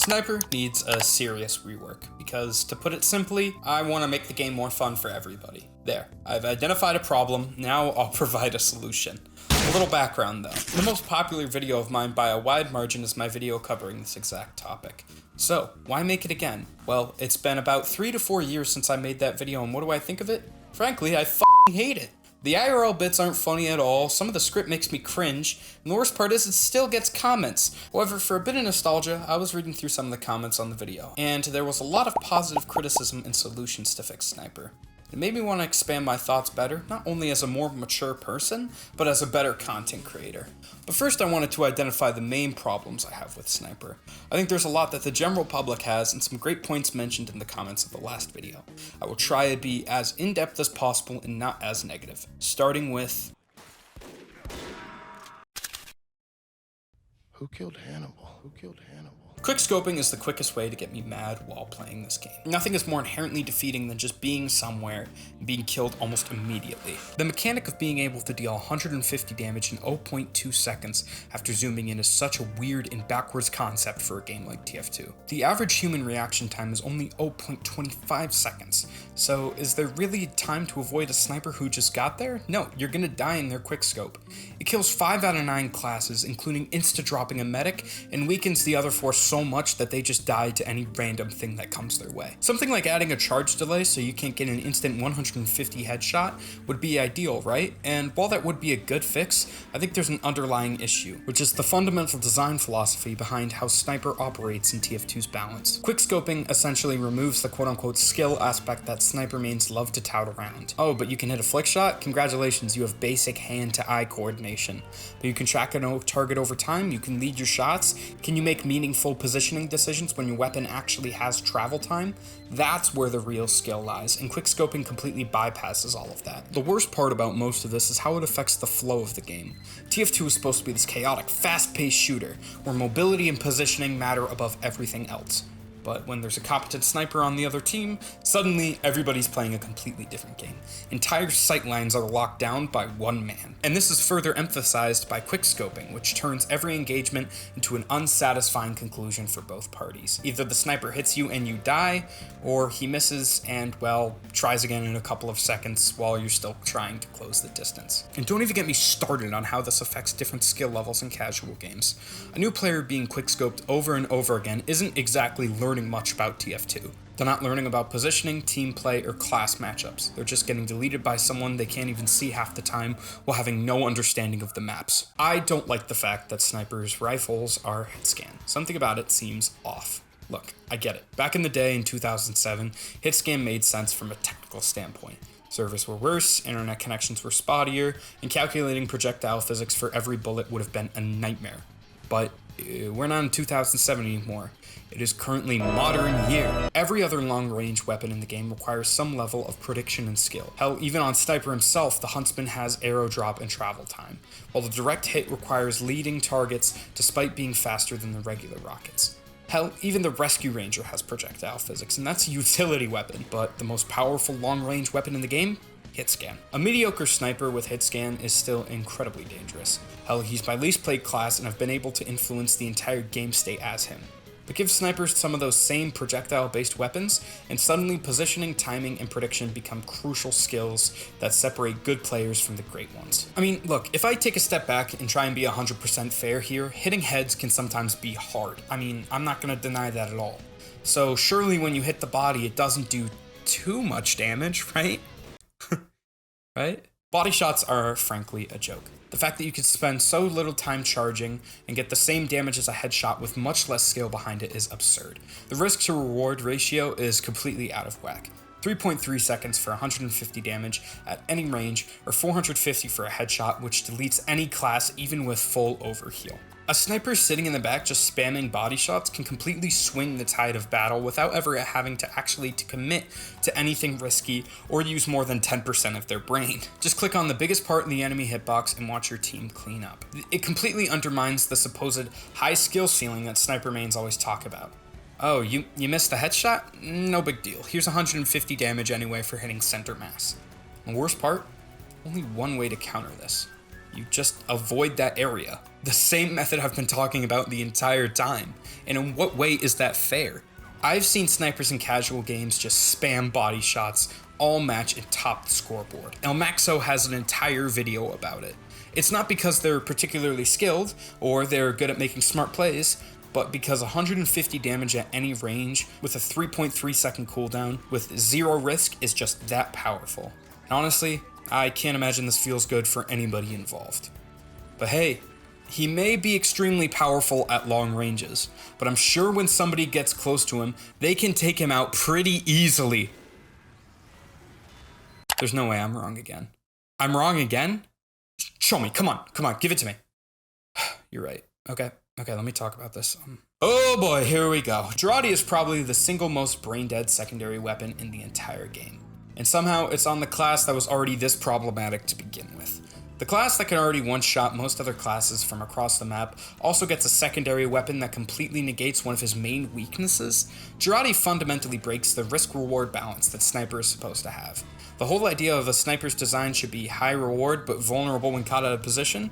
Sniper needs a serious rework, because to put it simply, I want to make the game more fun for everybody. There, I've identified a problem, now I'll provide a solution. A little background though. The most popular video of mine by a wide margin is my video covering this exact topic. So, why make it again? Well, it's been about 3 to 4 years since I made that video, and what do I think of it? Frankly, I f***ing hate it. The IRL bits aren't funny at all, some of the script makes me cringe, and the worst part is it still gets comments. However, for a bit of nostalgia, I was reading through some of the comments on the video, and there was a lot of positive criticism and solutions to fix Sniper. It made me want to expand my thoughts better, not only as a more mature person, but as a better content creator. But first I wanted to identify the main problems I have with Sniper. I think there's a lot that the general public has, and some great points mentioned in the comments of the last video. I will try to be as in-depth as possible and not as negative, starting with... Who killed Hannibal? Who killed Hannibal? Quickscoping is the quickest way to get me mad while playing this game. Nothing is more inherently defeating than just being somewhere and being killed almost immediately. The mechanic of being able to deal 150 damage in 0.2 seconds after zooming in is such a weird and backwards concept for a game like TF2. The average human reaction time is only 0.25 seconds, so is there really time to avoid a sniper who just got there? No, you're gonna die in their quickscope. It kills 5 out of 9 classes, including insta-dropping a medic, and weakens the other 4 so much that they just die to any random thing that comes their way. Something like adding a charge delay so you can't get an instant 150 headshot would be ideal, right? And while that would be a good fix, I think there's an underlying issue, which is the fundamental design philosophy behind how Sniper operates in TF2's balance. Quickscoping essentially removes the quote-unquote skill aspect that Sniper mains love to tout around. Oh, but you can hit a flick shot? Congratulations, you have basic hand-to-eye coordination. But you can track a target over time, you can lead your shots, can you make meaningful positioning decisions when your weapon actually has travel time? That's where the real skill lies, and quickscoping completely bypasses all of that. The worst part about most of this is how it affects the flow of the game. TF2 is supposed to be this chaotic, fast-paced shooter, where mobility and positioning matter above everything else. But when there's a competent sniper on the other team, suddenly everybody's playing a completely different game. Entire sightlines are locked down by one man. And this is further emphasized by quickscoping, which turns every engagement into an unsatisfying conclusion for both parties. Either the sniper hits you and you die, or he misses and, well, tries again in a couple of seconds while you're still trying to close the distance. And don't even get me started on how this affects different skill levels in casual games. A new player being quickscoped over and over again isn't exactly learning much about TF2. They're not learning about positioning, team play, or class matchups. They're just getting deleted by someone they can't even see half the time while having no understanding of the maps. I don't like the fact that snipers' rifles are hit scan. Something about it seems off. Look, I get it. Back in the day in 2007, hit scan made sense from a technical standpoint. Servers were worse, internet connections were spottier, and calculating projectile physics for every bullet would have been a nightmare. But we're not in 2007 anymore. It is currently modern year. Every other long-range weapon in the game requires some level of prediction and skill. Hell, even on Sniper himself, the Huntsman has arrow drop and travel time, while the direct hit requires leading targets despite being faster than the regular rockets. Hell, even the Rescue Ranger has projectile physics, and that's a utility weapon, but the most powerful long-range weapon in the game? Hit scan. A mediocre sniper with hit scan is still incredibly dangerous. Hell, he's my least played class, and I've been able to influence the entire game state as him. But give snipers some of those same projectile-based weapons, and suddenly positioning, timing, and prediction become crucial skills that separate good players from the great ones. I mean, look, if I take a step back and try and be 100% fair here, hitting heads can sometimes be hard. I mean, I'm not gonna deny that at all. So surely when you hit the body, it doesn't do too much damage, right? Right? Body shots are frankly a joke. The fact that you can spend so little time charging and get the same damage as a headshot with much less skill behind it is absurd. The risk to reward ratio is completely out of whack. 3.3 seconds for 150 damage at any range, or 450 for a headshot, which deletes any class even with full overheal. A sniper sitting in the back just spamming body shots can completely swing the tide of battle without ever having to actually commit to anything risky or use more than 10% of their brain. Just click on the biggest part in the enemy hitbox and watch your team clean up. It completely undermines the supposed high skill ceiling that sniper mains always talk about. Oh, you missed the headshot? No big deal. Here's 150 damage anyway for hitting center mass. The worst part? Only one way to counter this. You just avoid that area. The same method I've been talking about the entire time. And in what way is that fair? I've seen snipers in casual games just spam body shots all match and top the scoreboard. ELMAXO has an entire video about it. It's not because they're particularly skilled or they're good at making smart plays, but because 150 damage at any range with a 3.3 second cooldown with 0 risk is just that powerful. And honestly, I can't imagine this feels good for anybody involved. But hey, he may be extremely powerful at long ranges, but I'm sure when somebody gets close to him, they can take him out pretty easily. There's no way I'm wrong again. I'm wrong again? Show me, come on, give it to me. You're right, okay, let me talk about this. Oh boy, here we go. Gerate is probably the single most brain-dead secondary weapon in the entire game. And somehow it's on the class that was already this problematic to begin with. The class that can already one-shot most other classes from across the map also gets a secondary weapon that completely negates one of his main weaknesses. Gerate fundamentally breaks the risk-reward balance that Sniper is supposed to have. The whole idea of a sniper's design should be high reward but vulnerable when caught out of position.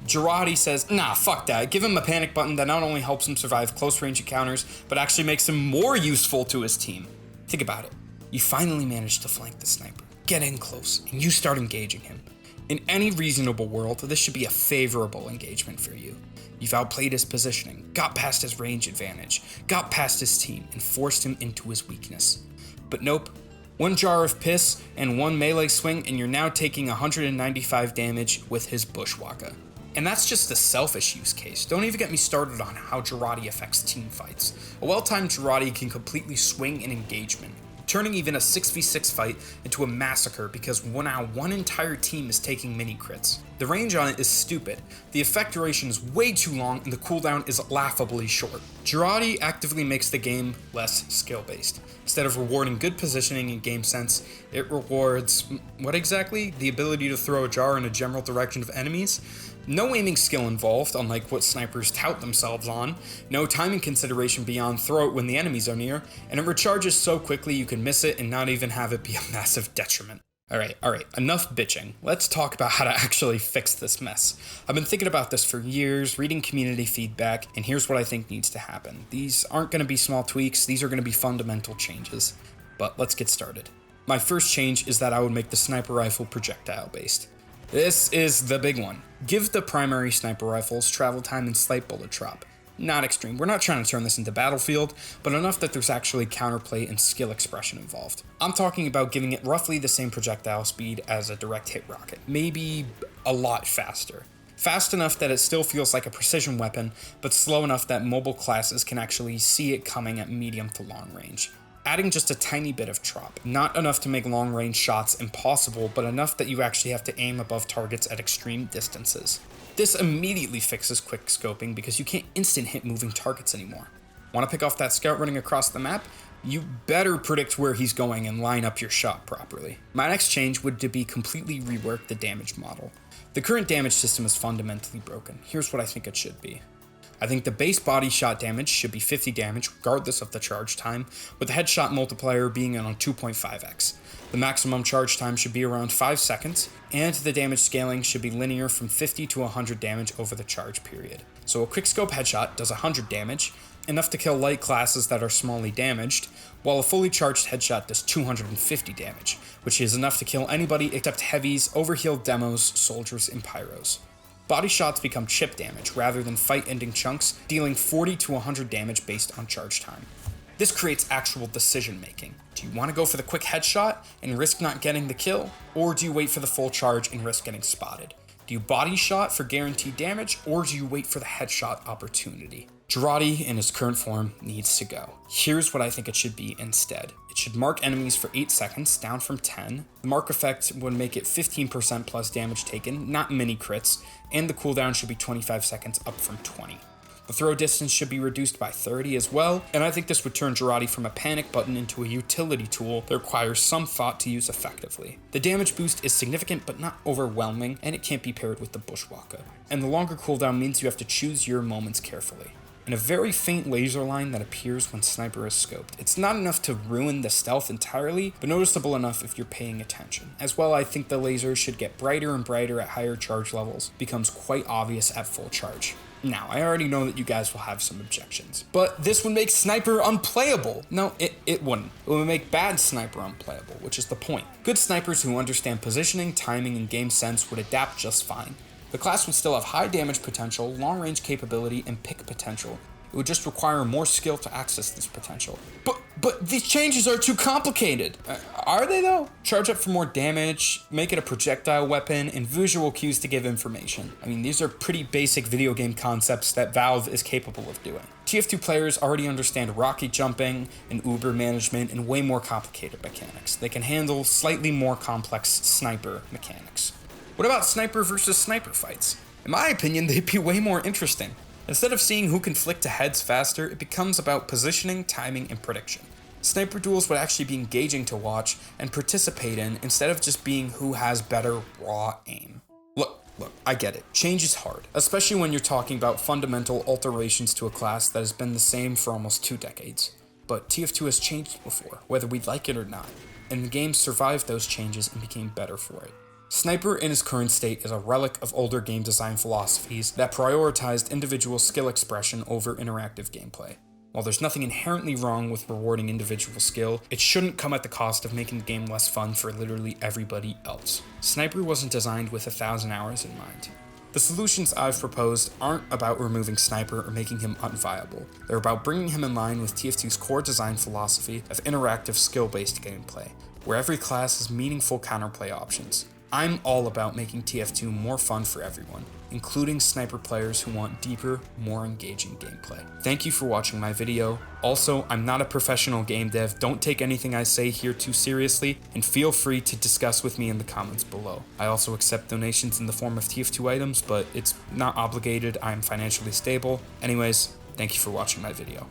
Gerate says, nah, fuck that. Give him a panic button that not only helps him survive close range encounters, but actually makes him more useful to his team. Think about it. You finally manage to flank the sniper, get in close, and you start engaging him. In any reasonable world, this should be a favorable engagement for you. You've outplayed his positioning, got past his range advantage, got past his team, and forced him into his weakness. But nope, one jar of piss and one melee swing and you're now taking 195 damage with his bushwalker. And that's just a selfish use case. Don't even get me started on how Gerate affects team fights. A well-timed Gerate can completely swing an engagement, turning even a 6v6 fight into a massacre because now one entire team is taking mini crits. The range on it is stupid, the effect duration is way too long, and the cooldown is laughably short. Gerate actively makes the game less skill-based. Instead of rewarding good positioning and game sense, it rewards, what exactly? The ability to throw a jar in a general direction of enemies? No aiming skill involved, unlike what snipers tout themselves on, no timing consideration beyond throw it when the enemies are near, and it recharges so quickly you can miss it and not even have it be a massive detriment. Alright, enough bitching. Let's talk about how to actually fix this mess. I've been thinking about this for years, reading community feedback, and here's what I think needs to happen. These aren't going to be small tweaks, these are going to be fundamental changes. But let's get started. My first change is that I would make the sniper rifle projectile based. This is the big one. Give the primary sniper rifles travel time and slight bullet drop. Not extreme, we're not trying to turn this into Battlefield, but enough that there's actually counterplay and skill expression involved. I'm talking about giving it roughly the same projectile speed as a direct hit rocket, maybe a lot faster. Fast enough that it still feels like a precision weapon, but slow enough that mobile classes can actually see it coming at medium to long range. Adding just a tiny bit of trop. Not enough to make long range shots impossible, but enough that you actually have to aim above targets at extreme distances. This immediately fixes quick scoping because you can't instant hit moving targets anymore. Want to pick off that scout running across the map? You better predict where he's going and line up your shot properly. My next change would be completely rework the damage model. The current damage system is fundamentally broken. Here's what I think it should be. I think the base body shot damage should be 50 damage regardless of the charge time, with the headshot multiplier being on 2.5x. The maximum charge time should be around 5 seconds, and the damage scaling should be linear from 50 to 100 damage over the charge period. So a quickscope headshot does 100 damage, enough to kill light classes that are smallly damaged, while a fully charged headshot does 250 damage, which is enough to kill anybody except heavies, overhealed demos, soldiers, and pyros. Body shots become chip damage rather than fight-ending chunks, dealing 40 to 100 damage based on charge time. This creates actual decision making. Do you want to go for the quick headshot and risk not getting the kill, or do you wait for the full charge and risk getting spotted? Do you body shot for guaranteed damage, or do you wait for the headshot opportunity? Gerate in his current form needs to go. Here's what I think it should be instead. It should mark enemies for 8 seconds, down from 10. The mark effect would make it 15% plus damage taken, not mini crits, and the cooldown should be 25 seconds up from 20. The throw distance should be reduced by 30 as well, and I think this would turn Gerate from a panic button into a utility tool that requires some thought to use effectively. The damage boost is significant but not overwhelming, and it can't be paired with the bushwalker. And the longer cooldown means you have to choose your moments carefully. and a very faint laser line that appears when sniper is scoped. It's not enough to ruin the stealth entirely, but noticeable enough if you're paying attention. As well, I think the laser should get brighter and brighter at higher charge levels, becomes quite obvious at full charge. Now, I already know that you guys will have some objections, but this would make sniper unplayable. No, it wouldn't. It would make bad sniper unplayable, which is the point. Good snipers who understand positioning, timing, and game sense would adapt just fine. The class would still have high damage potential, long range capability, and pick potential. It would just require more skill to access this potential. But these changes are too complicated. Are they though? Charge up for more damage, make it a projectile weapon, and visual cues to give information. I mean, these are pretty basic video game concepts that Valve is capable of doing. TF2 players already understand rocket jumping and Uber management and way more complicated mechanics. They can handle slightly more complex sniper mechanics. What about sniper versus sniper fights? In my opinion, they'd be way more interesting. Instead of seeing who can flick to heads faster, it becomes about positioning, timing, and prediction. Sniper duels would actually be engaging to watch and participate in instead of just being who has better raw aim. Look, I get it. Change is hard, especially when you're talking about fundamental alterations to a class that has been the same for almost 2 decades. But TF2 has changed before, whether we like it or not, and the game survived those changes and became better for it. Sniper in its current state is a relic of older game design philosophies that prioritized individual skill expression over interactive gameplay. While there's nothing inherently wrong with rewarding individual skill, it shouldn't come at the cost of making the game less fun for literally everybody else. Sniper wasn't designed with 1,000 hours in mind. The solutions I've proposed aren't about removing Sniper or making him unviable. They're about bringing him in line with TF2's core design philosophy of interactive skill-based gameplay, where every class has meaningful counterplay options. I'm all about making TF2 more fun for everyone, including sniper players who want deeper, more engaging gameplay. Thank you for watching my video. Also, I'm not a professional game dev, don't take anything I say here too seriously, and feel free to discuss with me in the comments below. I also accept donations in the form of TF2 items, but it's not obligated, I'm financially stable. Anyways, thank you for watching my video.